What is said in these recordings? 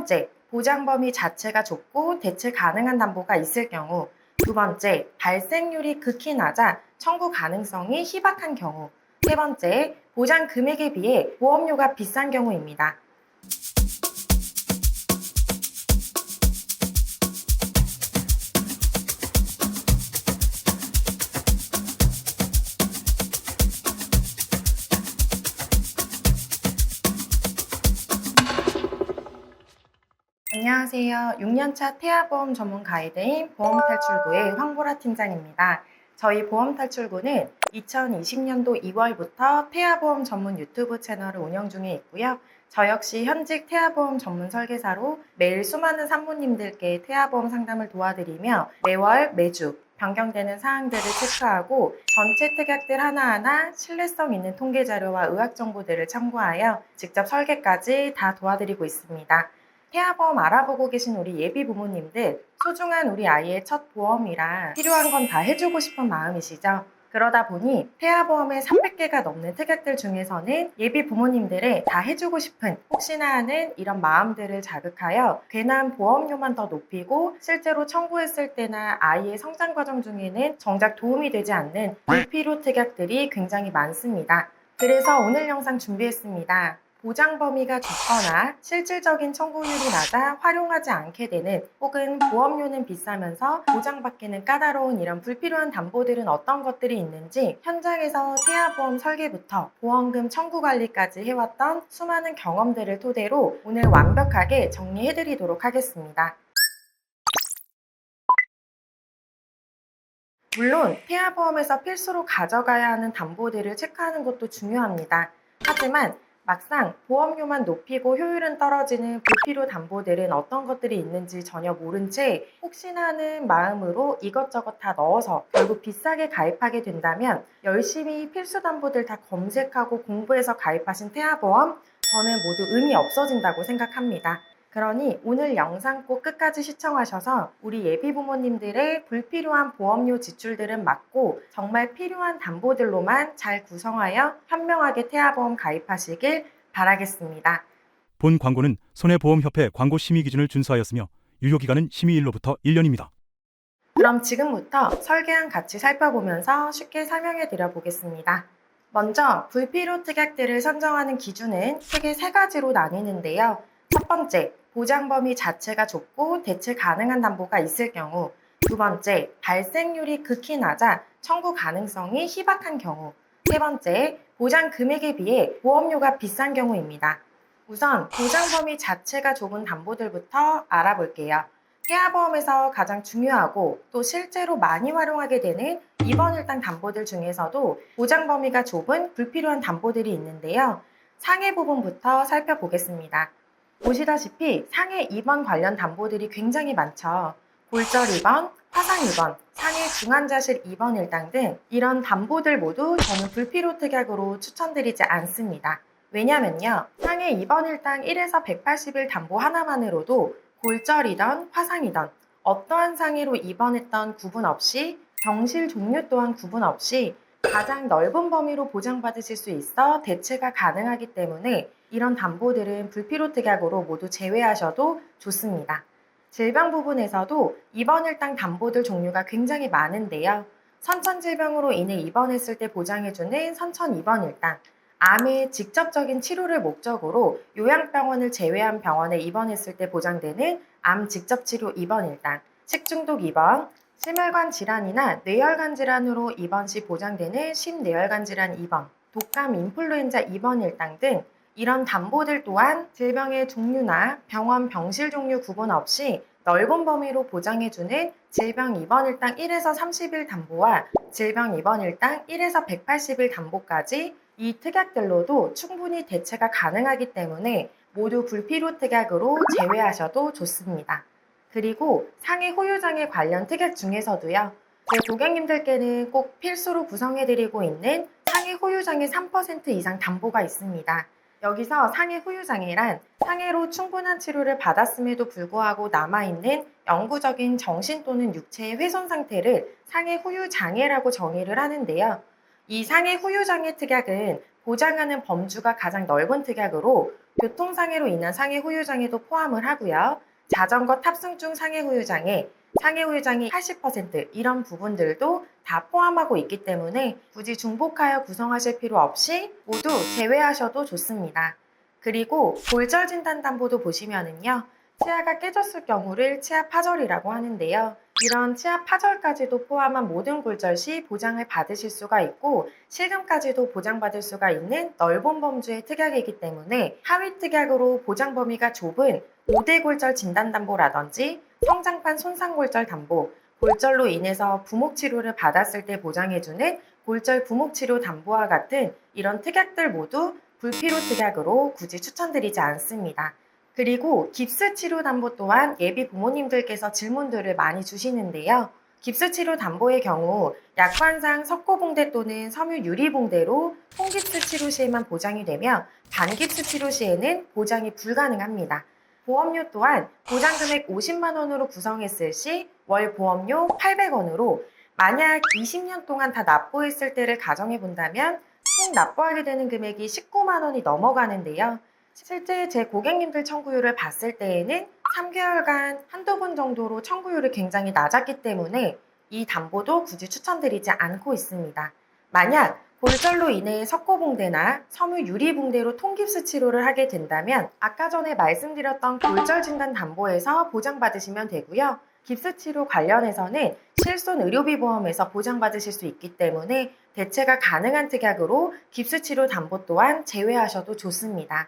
번째, 보장 범위 자체가 좁고 대체 가능한 담보가 있을 경우. 두 번째, 발생률이 극히 낮아 청구 가능성이 희박한 경우. 세 번째, 보장 금액에 비해 보험료가 비싼 경우입니다. 안녕하세요. 6년차 태아보험 전문 가이드인 보험탈출구의 황보라 팀장입니다. 저희 보험탈출구는 2020년도 2월부터 태아보험 전문 유튜브 채널을 운영 중에 있고요. 저 역시 현직 태아보험 전문 설계사로 매일 수많은 산모님들께 태아보험 상담을 도와드리며 매월, 매주 변경되는 사항들을 체크하고 전체 특약들 하나하나 신뢰성 있는 통계 자료와 의학 정보들을 참고하여 직접 설계까지 다 도와드리고 있습니다. 태아보험 알아보고 계신 우리 예비 부모님들, 소중한 우리 아이의 첫 보험이라 필요한 건 다 해주고 싶은 마음이시죠? 그러다 보니 태아보험의 300개가 넘는 특약들 중에서는 예비 부모님들의 다 해주고 싶은 혹시나 하는 이런 마음들을 자극하여 괜한 보험료만 더 높이고 실제로 청구했을 때나 아이의 성장 과정 중에는 정작 도움이 되지 않는 불필요 특약들이 굉장히 많습니다. 그래서 오늘 영상 준비했습니다. 보장 범위가 좁거나 실질적인 청구율이 낮아 활용하지 않게 되는 혹은 보험료는 비싸면서 보장받기는 까다로운 이런 불필요한 담보들은 어떤 것들이 있는지 현장에서 태아보험 설계부터 보험금 청구 관리까지 해왔던 수많은 경험들을 토대로 오늘 완벽하게 정리해드리도록 하겠습니다. 물론 태아보험에서 필수로 가져가야 하는 담보들을 체크하는 것도 중요합니다. 하지만 막상 보험료만 높이고 효율은 떨어지는 불필요 담보들은 어떤 것들이 있는지 전혀 모른 채 혹시나 하는 마음으로 이것저것 다 넣어서 결국 비싸게 가입하게 된다면 열심히 필수 담보들 다 검색하고 공부해서 가입하신 태아보험 저는 모두 의미 없어진다고 생각합니다. 그러니 오늘 영상 꼭 끝까지 시청하셔서 우리 예비 부모님들의 불필요한 보험료 지출들은 막고 정말 필요한 담보들로만 잘 구성하여 현명하게 태아보험 가입하시길 바라겠습니다. 본 광고는 손해보험협회 광고 심의 기준을 준수하였으며 유효기간은 심의일로부터 1년입니다. 그럼 지금부터 설계안 같이 살펴보면서 쉽게 설명해 드려 보겠습니다. 먼저 불필요 특약들을 선정하는 기준은 크게 세 가지로 나뉘는데요. 첫 번째, 보장 범위 자체가 좁고 대체 가능한 담보가 있을 경우. 두 번째, 발생률이 극히 낮아 청구 가능성이 희박한 경우. 세 번째, 보장 금액에 비해 보험료가 비싼 경우입니다. 우선 보장 범위 자체가 좁은 담보들부터 알아볼게요. 태아보험에서 가장 중요하고 또 실제로 많이 활용하게 되는 입원 일당 담보들 중에서도 보장 범위가 좁은 불필요한 담보들이 있는데요. 상해 부분부터 살펴보겠습니다. 보시다시피 상해 입원 관련 담보들이 굉장히 많죠. 골절 입원, 화상 입원, 상해 중환자실 입원 일당 등 이런 담보들 모두 저는 불필요 특약으로 추천드리지 않습니다. 왜냐면요. 상해 입원 일당 1에서 180일 담보 하나만으로도 골절이던 화상이던 어떠한 상해로 입원했던 구분 없이 병실 종류 또한 구분 없이 가장 넓은 범위로 보장받으실 수 있어 대체가 가능하기 때문에 이런 담보들은 불필요 특약으로 모두 제외하셔도 좋습니다. 질병 부분에서도 입원 일당 담보들 종류가 굉장히 많은데요. 선천질병으로 인해 입원했을 때 보장해주는 선천 입원 일당, 암의 직접적인 치료를 목적으로 요양병원을 제외한 병원에 입원했을 때 보장되는 암 직접치료 입원 일당, 식중독 입원, 심혈관 질환이나 뇌혈관 질환으로 입원 시 보장되는 심뇌혈관 질환 입원, 독감 인플루엔자 입원 일당 등 이런 담보들 또한 질병의 종류나 병원 병실 종류 구분 없이 넓은 범위로 보장해주는 질병 입원 일당 1에서 30일 담보와 질병 입원 일당 1에서 180일 담보까지 이 특약들로도 충분히 대체가 가능하기 때문에 모두 불필요 특약으로 제외하셔도 좋습니다. 그리고 상해 호유장애 관련 특약 중에서도요. 제 고객님들께는 꼭 필수로 구성해드리고 있는 상해 호유장애 3% 이상 담보가 있습니다. 여기서 상해 후유장애란 상해로 충분한 치료를 받았음에도 불구하고 남아있는 영구적인 정신 또는 육체의 훼손 상태를 상해 후유장애라고 정의를 하는데요. 이 상해 후유장애 특약은 보장하는 범주가 가장 넓은 특약으로 교통상해로 인한 상해 후유장애도 포함을 하고요. 자전거 탑승 중 상해 후유장애, 상해 후유장애 80% 이런 부분들도 다 포함하고 있기 때문에 굳이 중복하여 구성하실 필요 없이 모두 제외하셔도 좋습니다. 그리고 골절 진단 담보도 보시면은요. 치아가 깨졌을 경우를 치아 파절이라고 하는데요. 이런 치아 파절까지도 포함한 모든 골절 시 보장을 받으실 수가 있고 실금까지도 보장받을 수가 있는 넓은 범주의 특약이기 때문에 하위 특약으로 보장 범위가 좁은 5대 골절 진단담보라든지 성장판 손상골절 담보, 골절로 인해서 부목치료를 받았을 때 보장해주는 골절 부목치료 담보와 같은 이런 특약들 모두 불필요 특약으로 굳이 추천드리지 않습니다. 그리고 깁스치료 담보 또한 예비 부모님들께서 질문들을 많이 주시는데요. 깁스치료 담보의 경우 약관상 석고봉대 또는 섬유 유리봉대로 통깁스 치료 시에만 보장이 되며 반깁스 치료 시에는 보장이 불가능합니다. 보험료 또한 보장금액 50만 원으로 구성했을 시 월 보험료 800원으로 만약 20년 동안 다 납부했을 때를 가정해 본다면 총 납부하게 되는 금액이 19만 원이 넘어가는데요. 실제 제 고객님들 청구율을 봤을 때에는 3개월간 한두 번 정도로 청구율이 굉장히 낮았기 때문에 이 담보도 굳이 추천드리지 않고 있습니다. 만약 골절로 인해 석고봉대나 섬유 유리봉대로 통깁스 치료를 하게 된다면 아까 전에 말씀드렸던 골절 진단 담보에서 보장받으시면 되고요. 깁스 치료 관련해서는 실손 의료비 보험에서 보장받으실 수 있기 때문에 대체가 가능한 특약으로 깁스 치료 담보 또한 제외하셔도 좋습니다.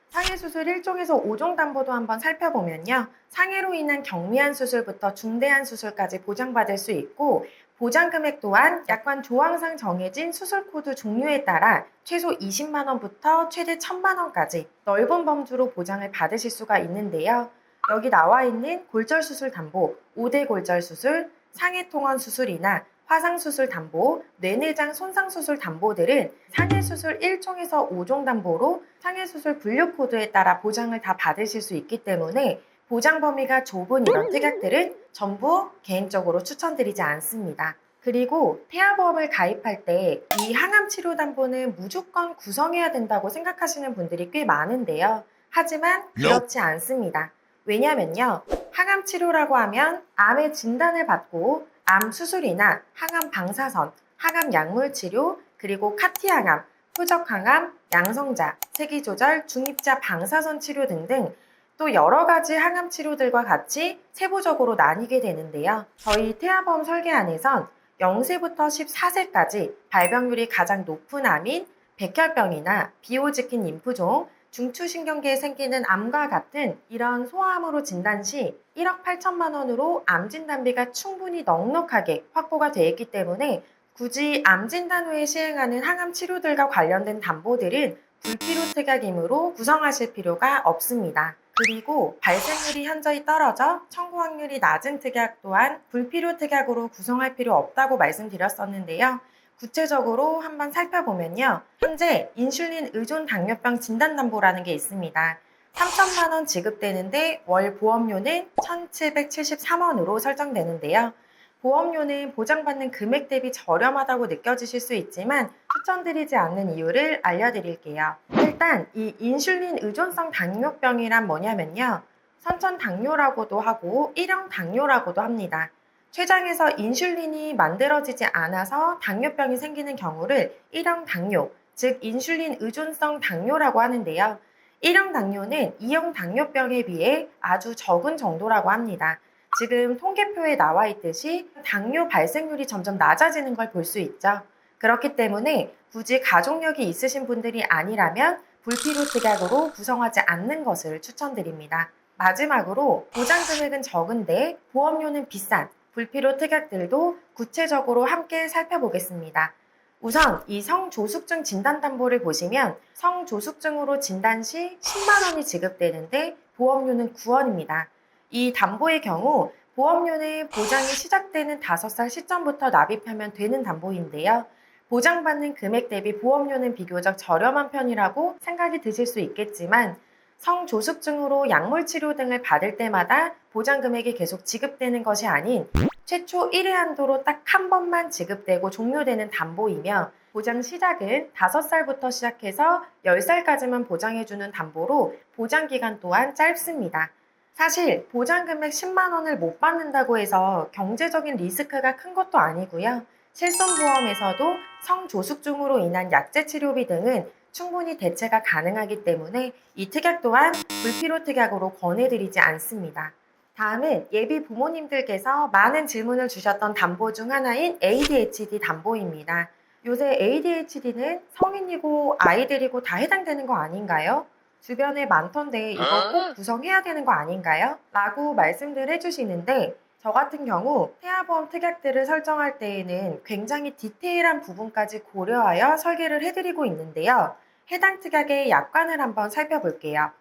상해 수술 1종에서 5종 담보도 한번 살펴보면요. 상해로 인한 경미한 수술부터 중대한 수술까지 보장받을 수 있고 보장 금액 또한 약관 조항상 정해진 수술 코드 종류에 따라 최소 20만 원부터 최대 1000만 원까지 넓은 범주로 보장을 받으실 수가 있는데요. 여기 나와 있는 골절 수술 담보, 5대 골절 수술, 상해 통원 수술이나 화상수술 담보, 뇌내장 손상수술 담보들은 상해수술 1종에서 5종 담보로 상해수술 분류 코드에 따라 보장을 다 받으실 수 있기 때문에 보장 범위가 좁은 이런 특약들은 전부 개인적으로 추천드리지 않습니다. 그리고 폐하보험을 가입할 때 이 항암치료 담보는 무조건 구성해야 된다고 생각하시는 분들이 꽤 많은데요. 하지만 그렇지 않습니다. 왜냐면요. 항암치료라고 하면 암의 진단을 받고 암 수술이나 항암 방사선, 항암 약물 치료, 그리고 카티항암, 표적항암, 양성자, 세기조절, 중입자 방사선 치료 등등 또 여러 가지 항암 치료들과 같이 세부적으로 나뉘게 되는데요. 저희 태아보험 설계안에선 0세부터 14세까지 발병률이 가장 높은 암인 백혈병이나 비호지킨 림프종, 중추신경계에 생기는 암과 같은 이런 소아암으로 진단 시 1억 8천만 원으로 암 진단비가 충분히 넉넉하게 확보가 되어 있기 때문에 굳이 암 진단 후에 시행하는 항암 치료들과 관련된 담보들은 불필요 특약이므로 구성하실 필요가 없습니다. 그리고 발생률이 현저히 떨어져 청구 확률이 낮은 특약 또한 불필요 특약으로 구성할 필요 없다고 말씀드렸었는데요. 구체적으로 한번 살펴보면요. 현재 인슐린 의존 당뇨병 진단담보라는 게 있습니다. 3천만 원 지급되는데 월 보험료는 1,773원으로 설정되는데요. 보험료는 보장받는 금액 대비 저렴하다고 느껴지실 수 있지만 추천드리지 않는 이유를 알려드릴게요. 일단 이 인슐린 의존성 당뇨병이란 뭐냐면요. 선천 당뇨라고도 하고 1형 당뇨라고도 합니다. 췌장에서 인슐린이 만들어지지 않아서 당뇨병이 생기는 경우를 1형 당뇨, 즉 인슐린 의존성 당뇨라고 하는데요. 1형 당뇨는 2형 당뇨병에 비해 아주 적은 정도라고 합니다. 지금 통계표에 나와 있듯이 당뇨 발생률이 점점 낮아지는 걸 볼 수 있죠. 그렇기 때문에 굳이 가족력이 있으신 분들이 아니라면 불필요 특약으로 구성하지 않는 것을 추천드립니다. 마지막으로 보장 금액은 적은데 보험료는 비싼 불필요 특약들도 구체적으로 함께 살펴보겠습니다. 우선 이 성조숙증 진단담보를 보시면 성조숙증으로 진단 시 10만 원이 지급되는데 보험료는 9원입니다. 이 담보의 경우 보험료는 보장이 시작되는 5살 시점부터 납입하면 되는 담보인데요. 보장받는 금액 대비 보험료는 비교적 저렴한 편이라고 생각이 드실 수 있겠지만 성조숙증으로 약물치료 등을 받을 때마다 보장 금액이 계속 지급되는 것이 아닌 최초 1회 한도로 딱 한 번만 지급되고 종료되는 담보이며 보장 시작은 5살부터 시작해서 10살까지만 보장해주는 담보로 보장 기간 또한 짧습니다. 사실 보장 금액 10만 원을 못 받는다고 해서 경제적인 리스크가 큰 것도 아니고요. 실손보험에서도 성조숙중으로 인한 약제 치료비 등은 충분히 대체가 가능하기 때문에 이 특약 또한 불필요 특약으로 권해드리지 않습니다. 다음은 예비 부모님들께서 많은 질문을 주셨던 담보 중 하나인 ADHD 담보입니다. 요새 ADHD는 성인이고 아이들이고 다 해당되는 거 아닌가요? 주변에 많던데 이거 꼭 구성해야 되는 거 아닌가요? 라고 말씀들 해주시는데 저 같은 경우 태아보험 특약들을 설정할 때에는 굉장히 디테일한 부분까지 고려하여 설계를 해드리고 있는데요. 해당 특약의 약관을 한번 살펴볼게요.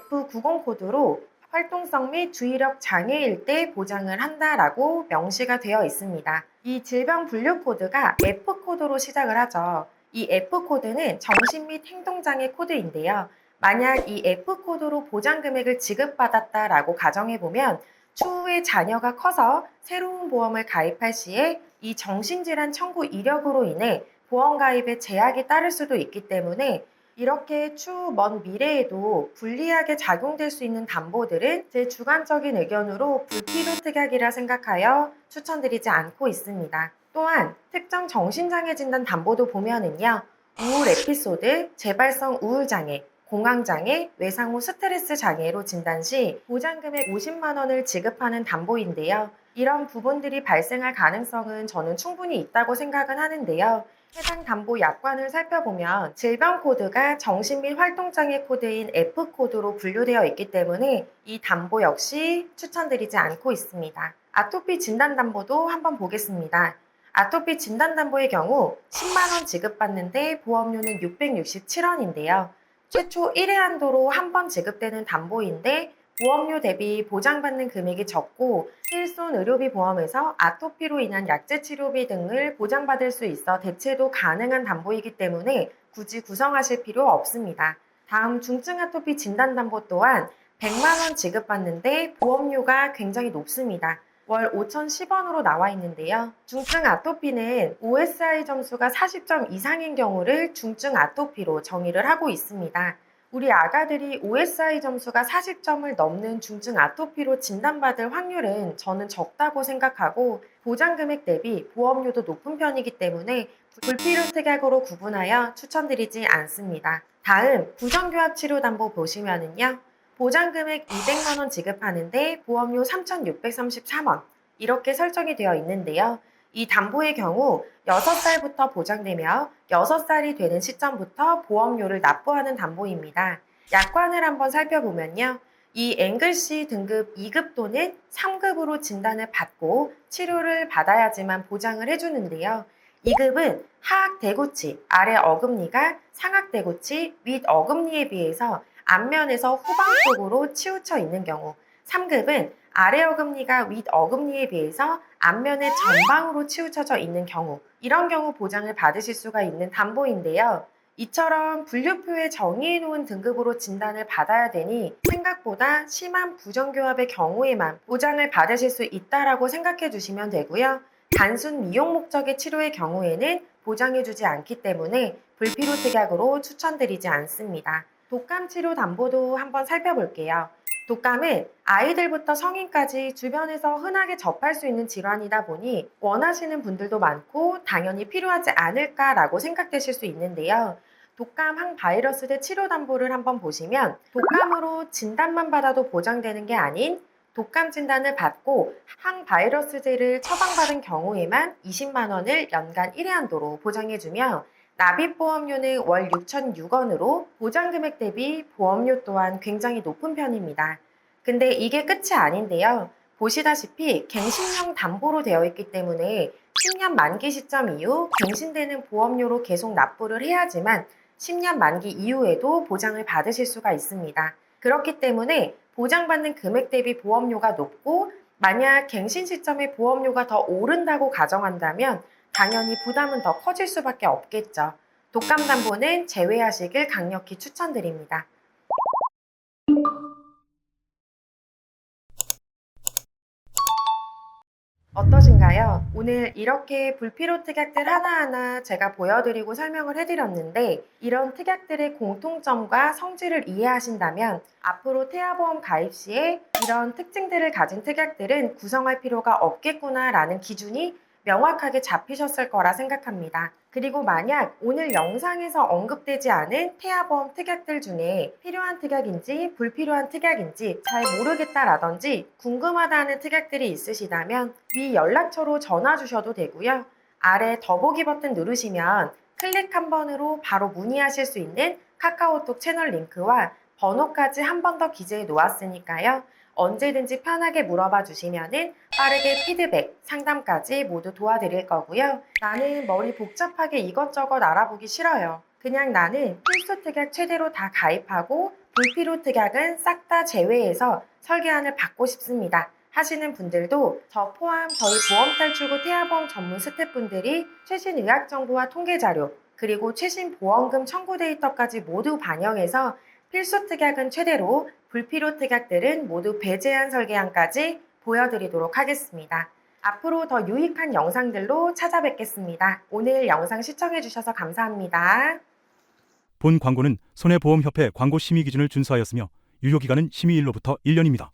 F90 코드로 활동성 및 주의력 장애일 때 보장을 한다라고 명시가 되어 있습니다. 이 질병 분류 코드가 F코드로 시작을 하죠. 이 F코드는 정신 및 행동장애 코드인데요. 만약 이 F코드로 보장 금액을 지급받았다라고 가정해보면 추후에 자녀가 커서 새로운 보험을 가입할 시에 이 정신질환 청구 이력으로 인해 보험 가입에 제약이 따를 수도 있기 때문에 이렇게 추후 먼 미래에도 불리하게 작용될 수 있는 담보들은 제 주관적인 의견으로 불필요 특약이라 생각하여 추천드리지 않고 있습니다. 또한 특정 정신장애 진단 담보도 보면은요. 우울 에피소드, 재발성 우울장애, 공황장애, 외상후 스트레스 장애로 진단 시 보장금액 50만 원을 지급하는 담보인데요. 이런 부분들이 발생할 가능성은 저는 충분히 있다고 생각은 하는데요. 해당 담보 약관을 살펴보면 질병 코드가 정신 및 활동장애 코드인 F코드로 분류되어 있기 때문에 이 담보 역시 추천드리지 않고 있습니다. 아토피 진단 담보도 한번 보겠습니다. 아토피 진단 담보의 경우 10만 원 지급받는데 보험료는 667원인데요. 최초 1회 한도로 한 번 지급되는 담보인데 보험료 대비 보장받는 금액이 적고 실손 의료비 보험에서 아토피로 인한 약제 치료비 등을 보장받을 수 있어 대체도 가능한 담보이기 때문에 굳이 구성하실 필요 없습니다. 다음 중증 아토피 진단 담보 또한 100만 원 지급받는데 보험료가 굉장히 높습니다. 월 5,010원으로 나와 있는데요. 중증 아토피는 OSI 점수가 40점 이상인 경우를 중증 아토피로 정의를 하고 있습니다. 우리 아가들이 OSI 점수가 40점을 넘는 중증 아토피로 진단받을 확률은 저는 적다고 생각하고 보장 금액 대비 보험료도 높은 편이기 때문에 불필요 특약으로 구분하여 추천드리지 않습니다. 다음 부정교합 치료 담보 보시면은요. 보장 금액 200만 원 지급하는데 보험료 3,633원 이렇게 설정이 되어 있는데요. 이 담보의 경우 6살부터 보장되며 6살이 되는 시점부터 보험료를 납부하는 담보입니다. 약관을 한번 살펴보면요. 이 앵글C 등급 2급 또는 3급으로 진단을 받고 치료를 받아야지만 보장을 해주는데요. 2급은 하악 대구치, 아래 어금니가 상악 대구치, 윗 어금니에 비해서 앞면에서 후방 쪽으로 치우쳐 있는 경우, 3급은 아래 어금니가 윗 어금니에 비해서 앞면의 전방으로 치우쳐져 있는 경우, 이런 경우 보장을 받으실 수가 있는 담보인데요. 이처럼 분류표에 정의해 놓은 등급으로 진단을 받아야 되니 생각보다 심한 부정교합의 경우에만 보장을 받으실 수 있다라고 생각해 주시면 되고요. 단순 미용 목적의 치료의 경우에는 보장해주지 않기 때문에 불필요 특약으로 추천드리지 않습니다. 독감 치료 담보도 한번 살펴볼게요. 독감은 아이들부터 성인까지 주변에서 흔하게 접할 수 있는 질환이다 보니 원하시는 분들도 많고 당연히 필요하지 않을까라고 생각되실 수 있는데요. 독감 항바이러스제 치료 담보를 한번 보시면 독감으로 진단만 받아도 보장되는 게 아닌 독감 진단을 받고 항바이러스제를 처방받은 경우에만 20만 원을 연간 1회 한도로 보장해주며 납입보험료는 월 6,006원으로 보장금액 대비 보험료 또한 굉장히 높은 편입니다. 근데 이게 끝이 아닌데요. 보시다시피 갱신형 담보로 되어 있기 때문에 10년 만기 시점 이후 갱신되는 보험료로 계속 납부를 해야지만 10년 만기 이후에도 보장을 받으실 수가 있습니다. 그렇기 때문에 보장받는 금액 대비 보험료가 높고 만약 갱신 시점에 보험료가 더 오른다고 가정한다면 당연히 부담은 더 커질 수밖에 없겠죠. 독감 담보는 제외하시길 강력히 추천드립니다. 어떠신가요? 오늘 이렇게 불필요 특약들 하나하나 제가 보여드리고 설명을 해드렸는데 이런 특약들의 공통점과 성질을 이해하신다면 앞으로 태아보험 가입 시에 이런 특징들을 가진 특약들은 구성할 필요가 없겠구나라는 기준이 명확하게 잡히셨을 거라 생각합니다. 그리고 만약 오늘 영상에서 언급되지 않은 태아보험 특약들 중에 필요한 특약인지 불필요한 특약인지 잘 모르겠다라든지 궁금하다는 특약들이 있으시다면 위 연락처로 전화 주셔도 되고요. 아래 더보기 버튼 누르시면 클릭 한 번으로 바로 문의하실 수 있는 카카오톡 채널 링크와 번호까지 한 번 더 기재해 놓았으니까요. 언제든지 편하게 물어봐 주시면은 빠르게 피드백, 상담까지 모두 도와드릴 거고요. 나는 머리 복잡하게 이것저것 알아보기 싫어요. 그냥 나는 필수 특약 최대로 다 가입하고 불필요 특약은 싹 다 제외해서 설계안을 받고 싶습니다. 하시는 분들도 저 포함 저희 보험탈출구 태아보험 전문 스태프분들이 최신 의학 정보와 통계 자료 그리고 최신 보험금 청구 데이터까지 모두 반영해서 필수 특약은 최대로 불필요 특약들은 모두 배제한 설계안까지 보여드리도록 하겠습니다. 앞으로 더 유익한 영상들로 찾아뵙겠습니다. 오늘 영상 시청해주셔서 감사합니다. 본 광고는 손해보험협회 광고 심의 기준을 준수하였으며 유효기간은 심의일로부터 1년입니다.